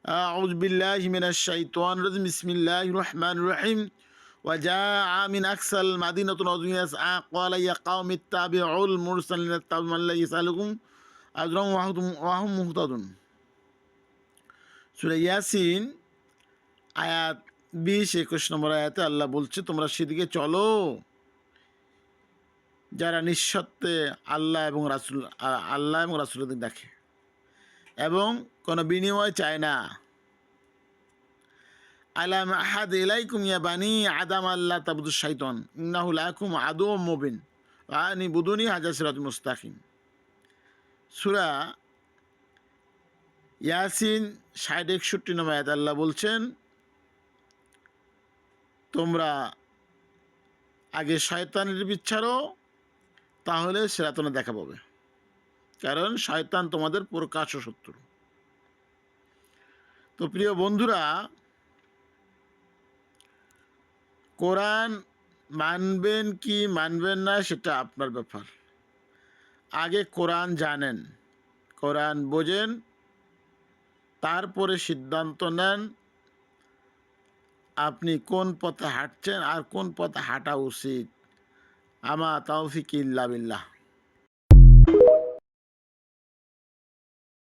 أعوذ بالله من الشيطان الرجيم بسم الله الرحمن الرحيم وجاء من أقصى المدينة رجل يسعى قال يا قوم اتبعوا المرسلين اتبعوا من لا يسألكم أجرا وهم مهتدون সূরা ইয়াসিন আয়াত 20-21 নম্বর আয়াতে আল্লাহ বলছে, তোমরা সেদিকে চলো যারা নিঃশর্তে আল্লাহ এবং রাসূলদের দেখে এবং কোনো বিনিময় চায় না। আলাম আহাদ ইলাইকুম ইয়া বানি আদাম আল্লাহ তাবুদুশ শাইতান ইন্নাহু লাকুম আদুউম মুবিন ওয়া আনিবুদুনি হাযা সিরাতুল মুস্তাকিম। সূরা ইয়াসিন 60-61 নম্বর আয়াতে আল্লাহ বলছেন, তোমরা আগে শয়তানের পিছাড়ো, তাহলে সিরাতুনে দেখা পাবে, কারণ শয়তান তোমাদের প্রকাশ্য শত্রু। তো প্রিয় বন্ধুরা, কোরআন মানবেন কি মানবেন না সেটা আপনার ব্যাপার। আগে কোরআন জানেন, কোরআন বোঝেন, তারপরে সিদ্ধান্ত নেন আপনি কোন পথে হাঁটছেন আর কোন পথে হাঁটা উচিত। আমা তাওফিক ইল্লা বিল্লাহ।